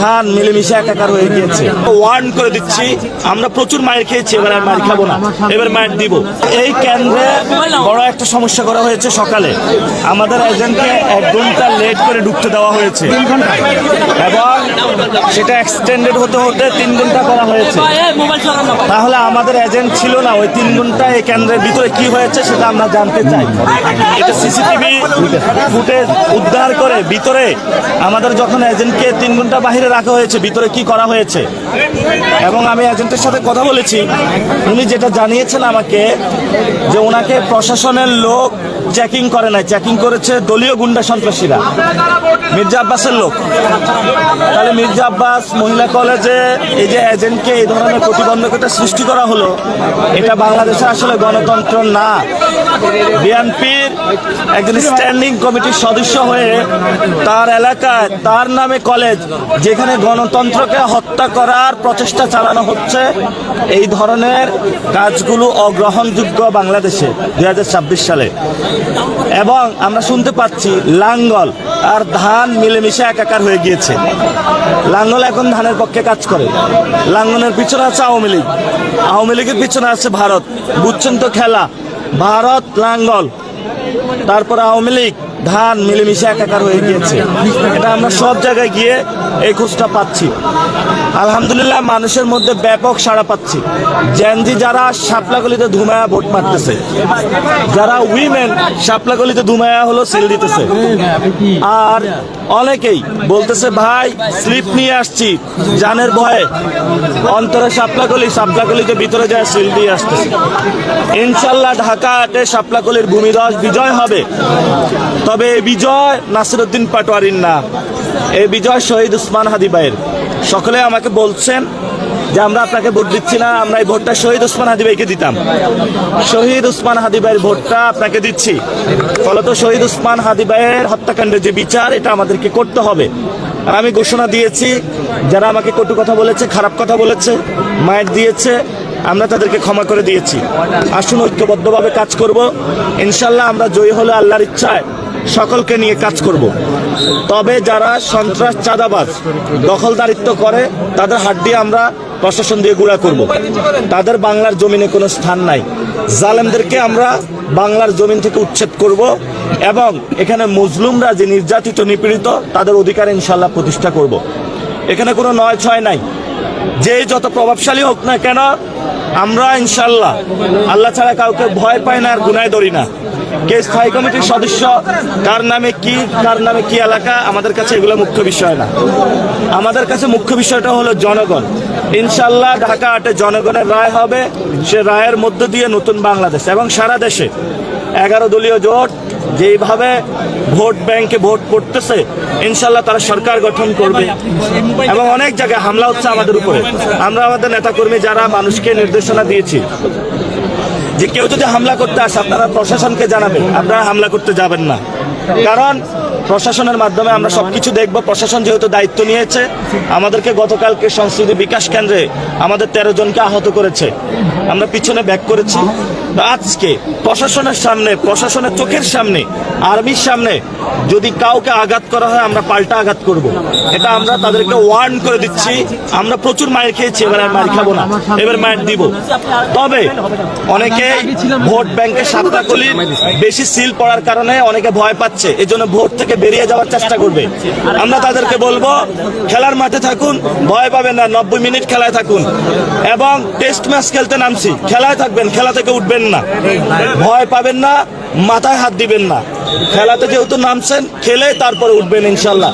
ধান মিলেমিশে একাকার হয়ে গিয়েছে। ওয়ার্ন করে দিচ্ছি, আমরা প্রচুর মায়ের খেয়েছি, এবার আর মায়ের খাবো না, এবার মায়ের দিব। এই কেন্দ্রে বড় একটা সমস্যা করা হয়েছে। সকালে আমাদের এজেন্টকে 1 ঘন্টা লেট করে ঢুকতে দেওয়া হয়েছে এবং সেটা এক্সটেন্ডেড হতে হতে 3 ঘন্টা করা হয়েছে। তাহলে আমাদের এজেন্ট ছিল না ওই 3 ঘন্টা এই কেন্দ্রের ভিতরে কি হয়েছে সেটা আমরা জানতে চাই। এটা সিসিটিভি ফুটেজ উদ্ধার করে ভিতরে আমাদের যখন এজেন্টকে 3 ঘন্টা বাহিরে রাখা হয়েছে ভিতরে কি করা হয়েছে, এবং আমি এজেন্টের সাথে কথা বলেছি। উনি যেটা জানিয়েছেন আমাকে যে ওনাকে প্রশাসনের লোক চেকিং করে নাই, চেকিং করেছে দলীয় গুন্ডা সন্ত্রাসীরা, মির্জা আব্বাসের লোক। তাহলে মির্জা আব্বাস মহিলা কলেজে এই যে এজেন্টকে এই ধরনের প্রতিবন্ধকতা সৃষ্টি করা হলো, এটা বাংলাদেশে আসলে গণতন্ত্র না। বিএনপির একজন স্ট্যান্ডিং কমিটির সদস্য হয়ে তার এলাকায় তার নামে কলেজ, যেখানে গণতন্ত্রকে হত্যা করার প্রচেষ্টা চালানো হচ্ছে, এই ধরনের কাজগুলো অগ্রহণযোগ্য বাংলাদেশে 2026 সালে। এবং আমরা শুনতে পাচ্ছি লাঙ্গল আর ধান মিলেমিশে একাকার হয়ে গিয়েছে। লাঙ্গল এখন ধানের পক্ষে কাজ করে, লাঙ্গলের পিছনে আছে আওয়ামী লীগ, আওয়ামী লীগের পিছনে আছে ভারত। বুঝছেন তো খেলা, ভারত লাঙ্গল তারপরে আওয়ামী লীগ ধান মিলেমিশে একাকার হয়ে গিয়েছে। এটা আমরা সব জায়গায় গিয়ে এই খোঁজটা পাচ্ছি। আলহামদুলিল্লাহ মানুষের মধ্যে ব্যাপক সাড়া পাচ্ছি। জেনজি যারা শাপলাগলিতে ধুমায়া ভোট মারতেছে, যারা উইমেন শাপলাগলিতে ধুমায়া হলো সেল দিতেছে, আর অনেকেই বলতেছে ভাই স্লিপ নিয়ে আসছি জানের ভয়ে, অন্তরে শাপলাগলিতে ভিতরে যায় সেল দিয়ে আসতেছে। ইনশাল্লাহ ঢাকাতে শাপলাগলির ভূমিধস বিজয় হবে। তবে এই বিজয় নাসিরউদ্দিন পাটোয়ারির না, এই বিজয় শহীদ উসমান হাদি ভাইয়ের। সকলে আমাকে বলছেন যে আমরা আপনাকে ভোট দিচ্ছি না, আমরা এই ভোটটা শহীদ উসমান হাদি ভাইকে দিতাম। শহীদ উসমান হাদি ভাইয়ের ভোটটা আপনাকে দিচ্ছি। ফলত শহীদ উসমান হাদি ভাইয়ের হত্যাকাণ্ডের যে বিচার, এটা আমাদেরকে করতে হবে। আর আমি ঘোষণা দিয়েছি, যারা আমাকে কটু কথা বলেছে, খারাপ কথা বলেছে, মায়ের দিয়েছে, আমরা তাদেরকে ক্ষমা করে দিয়েছি। আসুন ঐক্যবদ্ধভাবে কাজ করব। ইনশাল্লাহ আমরা জয়ী হলে আল্লাহর ইচ্ছায় সকলকে নিয়ে কাজ করব। তবে যারা সন্ত্রাস, চাঁদাবাজ, দখলদারিত্ব করে, তাদের হাত দিয়ে আমরা প্রশাসন দিয়ে গুঁড়া করব। তাদের বাংলার জমিনে কোনো স্থান নাই। জালেমদেরকে আমরা বাংলার জমিন থেকে উচ্ছেদ করব এবং এখানে মুসলিমরা যে নির্যাতিত, নিপীড়িত, তাদের অধিকার ইনশাল্লাহ প্রতিষ্ঠা করব। এখানে কোনো নয় ছয় নাই। যে যত প্রভাবশালী হোক না কেন, আমরা ইনশাল্লাহ আল্লাহ ছাড়া কাউকে ভয় পাই না আর গুনায় ধরি না। কে স্থায়ী কমিটির সদস্য, কার নামে কি এলাকা, আমাদের কাছে এগুলো মুখ্য বিষয় না। আমাদের কাছে মুখ্য বিষয়টা হলো জনগণ। ইনশাল্লাহ ঢাকা 8-এ জনগণের রায় হবে। সে রায়ের মধ্য দিয়ে নতুন বাংলাদেশ এবং সারা দেশে 11 দলীয় জোট যেইভাবে ভোট ব্যাংকে ভোট করতেছে, ইনশাল্লাহ তারা সরকার গঠন করবে। এবং অনেক জায়গায় হামলা হচ্ছে আমাদের উপরে। আমরা আমাদের নেতাকর্মী যারা মানুষকে নির্দেশনা দিয়েছি যে কেউ যদি হামলা করতে আসে আপনারা প্রশাসনকে জানাবেন, আপনারা হামলা করতে যাবেন না। কারণ প্রশাসনের মাধ্যমে আমরা সবকিছু দেখব। প্রশাসন যেহেতু দায়িত্ব নিয়েছে, আমাদেরকে গতকালকে সংস্কৃতি বিকাশ কেন্দ্রে আমাদের 13 জনকে আহত করেছে, আমরা পিছনে ব্যাক করেছি। আজকে প্রশাসনের সামনে, প্রশাসনের চোখের সামনে, আর্মির সামনে যদি কাউকে আঘাত করা হয়, আমরা পাল্টা আঘাত করব। এটা আমরা তাদেরকে ওয়ার্ন করে দিচ্ছি। আমরা প্রচুর মায়ের খেয়েছি, এবার আর মায়ের খাবো না, এবার মায়ের দিব। তবে অনেকে ভোট ব্যাংকে শাপলাকলির বেশি সিল পড়ার কারণে অনেকে ভয় পাচ্ছে, এই জন্য ভোট থেকে বেরিয়ে যাওয়ার চেষ্টা করবে। আমরা তাদেরকে বলবো খেলার মাঠে থাকুন, ভয় পাবেন না, 90 মিনিট খেলায় থাকুন। এবং টেস্ট ম্যাচ খেলতে নামছি, খেলায় থাকবেন, খেলা থেকে উঠবেন না, ভয় পাবেন না, মাথায় হাত দিবেন না। খেলাতে যেহেতু নামছেন, খেলে তারপরে উঠবেন ইনশাল্লাহ।